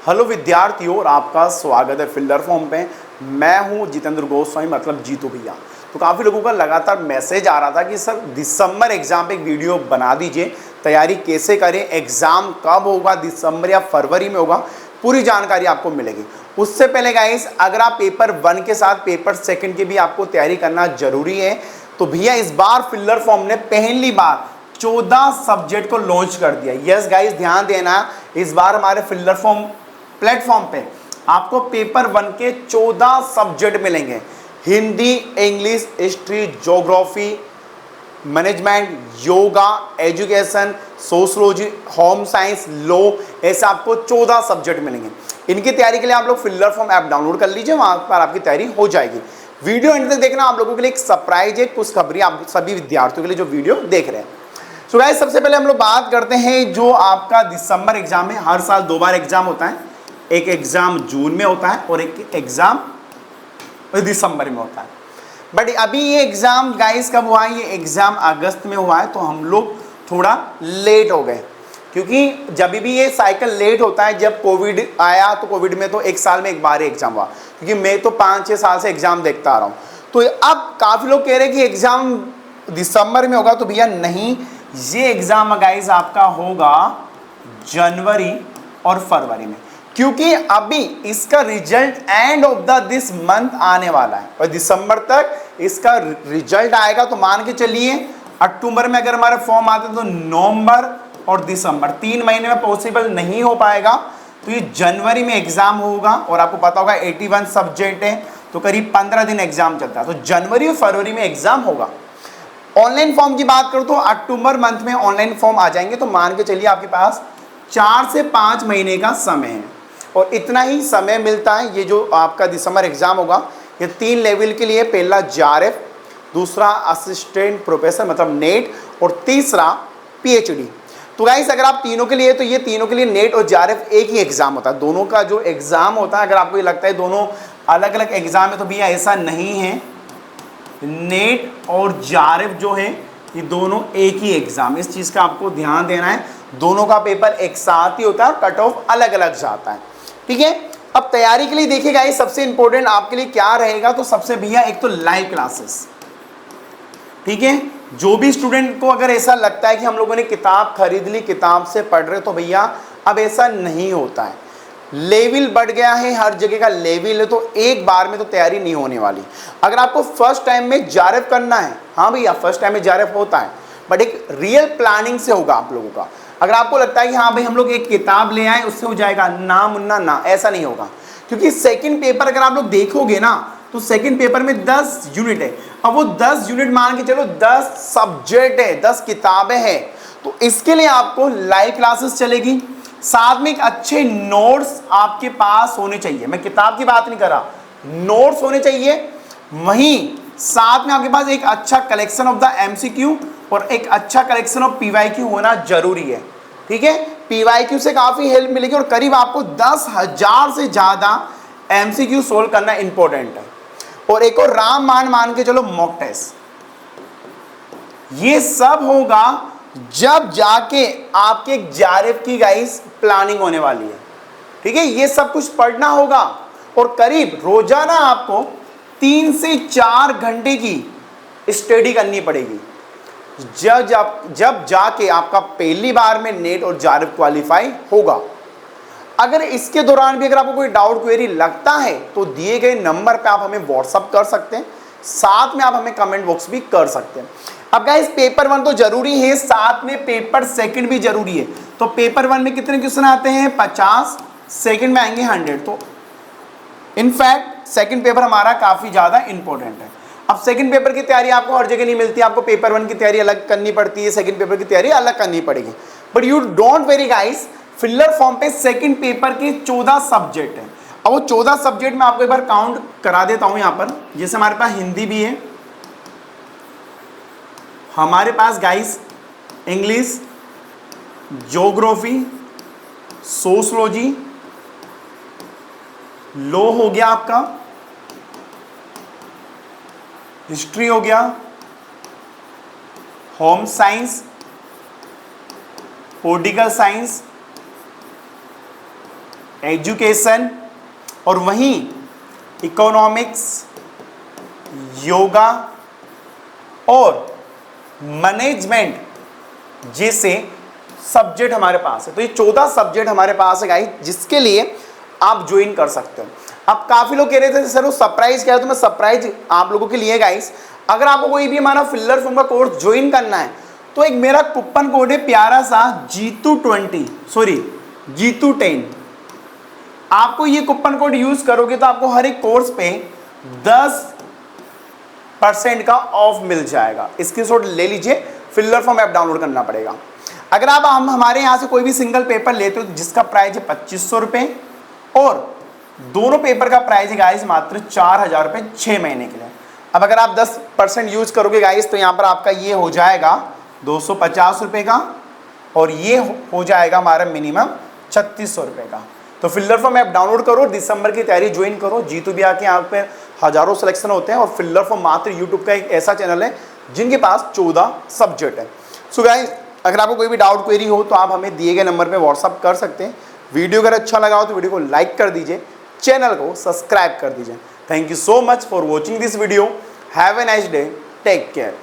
Hello विद्यार्थियों, और आपका स्वागत है फिल्डर फॉर्म पे। मैं हूं जितेंद्र गोस्वामी, मतलब जीतू भैया। तो काफ़ी लोगों का लगातार मैसेज आ रहा था कि सर दिसंबर एग्जाम पे एक वीडियो बना दीजिए, तैयारी कैसे करें, एग्जाम कब होगा, दिसंबर या फरवरी में होगा, पूरी जानकारी आपको मिलेगी। उससे पहले गाइस, अगर आप पेपर 1 के साथ पेपर 2 की भी आपको तैयारी करना जरूरी है, तो भैया इस बार फिल्डर फॉर्म ने पहली बार 14 सब्जेक्ट को लॉन्च कर दिया। यस गाइस, ध्यान देना, इस बार हमारे फिल्डर फॉर्म प्लेटफॉर्म पे आपको पेपर 1 के 14 सब्जेक्ट मिलेंगे। Hindi, English, history, geography, management, yoga, education, sociology, home science, law, ऐसे आपको 14 सब्जेक्ट मिलेंगे। इनकी तैयारी के लिए आप लोग फिल्डर फॉर्म ऐप डाउनलोड कर लीजिए, वहां पर आपकी तैयारी हो जाएगी। वीडियो एंड तक देखना, आप लोगों के लिए एक सरप्राइज है, कुछ खबरें आप सभी विद्यार्थियों के लिए जो वीडियो देख रहे हैं। सो गाइस, सबसे पहले हम लोग बात करते हैं जो आपका दिसंबर एग्जाम है। हर साल 2 बार एग्जाम होता है, एक एग्जाम जून में होता है और एक एग्जाम दिसंबर में होता है। बट अभी ये एग्जाम गाइस कब हुआ है? ये एग्जाम अगस्त में हुआ है, तो हम लोग थोड़ा लेट हो गए, क्योंकि जब भी ये साइकिल लेट होता है, जब कोविड आया तो कोविड में तो 1 साल में एक बार ही एग्जाम हुआ, क्योंकि मैं तो 5-6 साल से एग्जाम देखता आ रहा हूँ। तो अब काफी लोग कह रहे हैं कि एग्जाम दिसंबर में होगा, तो भैया नहीं, ये एग्जाम गाइस आपका होगा जनवरी और फरवरी में, क्योंकि अभी इसका result end of the this month आने वाला है और दिसंबर तक इसका रिजल्ट आएगा। तो मान के चलिए अक्टूबर में अगर हमारे फॉर्म आते हैं तो नवंबर और दिसंबर 3 महीने में पॉसिबल नहीं हो पाएगा, तो ये जनवरी में एग्जाम होगा। और आपको पता होगा 81 सब्जेक्ट है, तो करीब 15 दिन एग्जाम चलता है, तो जनवरी और फरवरी में एग्जाम होगा। ऑनलाइन फॉर्म की बात करूं तो अक्टूबर मंथ में ऑनलाइन फॉर्म आ जाएंगे, तो मान के चलिए आपके पास 4 से 5 महीने का समय है, और इतना ही समय मिलता है। ये जो आपका दिसंबर एग्जाम होगा, ये 3 लेवल के लिए, पहला JRF, दूसरा असिस्टेंट प्रोफेसर मतलब नेट, और तीसरा PhD। तो गाइस, अगर आप तीनों के लिए, तो ये तीनों के लिए नेट और JRF एक ही एग्जाम होता है। दोनों का जो एग्जाम होता है, अगर आपको ये लगता है दोनों अलग अलग एग्जाम है, तो भैया ऐसा नहीं है। नेट और JRF जो है, ये दोनों एक ही एग्जाम, इस चीज का आपको ध्यान देना है। दोनों का पेपर एक साथ ही होता है, कट ऑफ अलग अलग जाता है, ठीक है। अब तैयारी के लिए देखिएगा, ये सबसे इंपॉर्टेंट आपके लिए क्या रहेगा, तो सबसे भैया एक तो लाइव क्लासेस, ठीक है। जो भी स्टूडेंट को अगर ऐसा लगता है कि हम लोगों ने किताब खरीद ली, किताब से पढ़ रहे, तो भैया अब ऐसा नहीं होता है। लेवल बढ़ गया है, हर जगह का लेवल है, तो एक बार में तो तैयारी नहीं होने वाली। अगर आपको फर्स्ट टाइम में JRF करना है, हाँ भैया फर्स्ट टाइम में JRF होता है, बट एक रियल प्लानिंग से होगा आप लोगों का। अगर आपको लगता है कि हाँ भाई हम लोग एक किताब ले आए उससे हो जाएगा, ना मुन्ना ना, ऐसा नहीं होगा। क्योंकि सेकंड पेपर अगर आप लोग देखोगे ना, तो सेकंड पेपर में 10 यूनिट है। अब वो 10 यूनिट मान के चलो 10 सब्जेक्ट है, 10 किताबें हैं, तो इसके लिए आपको लाइव क्लासेस चलेगी, साथ में एक अच्छे नोट्स आपके पास होने चाहिए। मैं किताब की बात नहीं कर रहा, नोट्स होने चाहिए। वहीं साथ में आपके पास एक अच्छा कलेक्शन ऑफ द MCQ और एक अच्छा कलेक्शन ऑफ PYQ होना जरूरी है, ठीक है। PYQ से काफी हेल्प मिलेगी, और करीब आपको 10,000 से ज्यादा MCQ सोल्व करना इंपॉर्टेंट है। और एक और राम मान के चलो मॉक टेस्ट, ये सब होगा जब जाके आपके JRF की गाइस प्लानिंग होने वाली है, ठीक है। ये सब कुछ पढ़ना होगा, और करीब रोजाना आपको 3 से 4 घंटे की स्टडी करनी पड़ेगी, जब जाके आपका पहली बार में नेट और JRF क्वालिफाई होगा। अगर इसके दौरान भी अगर आपको कोई डाउट क्वेरी लगता है, तो दिए गए नंबर पे आप हमें व्हाट्सअप कर सकते हैं, साथ में आप हमें कमेंट बॉक्स भी कर सकते हैं। अब गाइस, पेपर 1 तो जरूरी है, साथ में पेपर 2 भी जरूरी है। तो पेपर 1 में कितने क्वेश्चन आते हैं? 50, सेकंड में आएंगे 100। तो इनफैक्ट सेकंड पेपर हमारा काफी ज्यादा इंपॉर्टेंट है। अब सेकंड पेपर की तैयारी आपको हर जगह नहीं मिलती, आपको पेपर 1 की तैयारी अलग करनी पड़ती है, सेकंड पेपर की तैयारी अलग करनी पड़ेगी। But you don't very guys, fielder form पे सेकंड पेपर के 14 सब्जेक्ट है। अब वो 14 सब्जेक्ट में आपको एक बार काउंट करा देता हूं। यहां पर जैसे हमारे पास हिंदी भी है, हमारे पास guys English, geography, sociology, law हो गया, आपका हिस्ट्री हो गया, home science, political science, education और वहीं इकोनॉमिक्स, योगा और मैनेजमेंट जैसे सब्जेक्ट हमारे पास है। तो ये 14 सब्जेक्ट हमारे पास है गाइस, जिसके लिए आप ज्वाइन कर सकते हो। अब काफी लोग कह रहे थे सर वो सरप्राइज क्या है, तो मैं सरप्राइज आप लोगों के लिए गाइस, अगर आपको कोई भी हमारा फिल्लर फॉर्म का कोर्स ज्वाइन करना है तो एक मेरा कूपन कोड है प्यारा सा जीतू10। आपको ये कूपन कोड यूज करोगे तो आपको हर एक कोर्स पे 10% का ऑफ मिल जाएगा। स्क्रीनशॉट ले लीजिए, फिल्लर फॉर्म ऐप डाउनलोड करना पड़ेगा। अगर आप हम हमारे यहाँ से कोई भी सिंगल पेपर लेते हो जिसका प्राइस है 2500 रुपये और दोनों पेपर का प्राइस है गाइस मात्र 4000 रुपये 6 महीने के लिए। अब अगर आप 10% यूज करोगे गाइस तो यहाँ पर आपका ये हो जाएगा 250 रुपये का और ये हो जाएगा हमारा मिनिमम 3600 रुपये का। तो फिल्लर फॉर्म ऐप डाउनलोड करो, दिसंबर की तैयारी ज्वाइन करो। जीतू भैया के यहाँ पे हजारों सिलेक्शन होते हैं और फिल्लर फॉर्म मात्र यूट्यूब का एक ऐसा चैनल है जिनके पास 14 सब्जेक्ट है। सो गाइस, अगर आपको कोई भी डाउट क्वेरी हो तो आप हमें दिए गए नंबर पे व्हाट्सअप कर सकते हैं। वीडियो अगर अच्छा लगा हो तो वीडियो को लाइक कर दीजिए, चैनल को सब्सक्राइब कर दीजिए। Thank you so much for watching this video. Have a nice day, take care.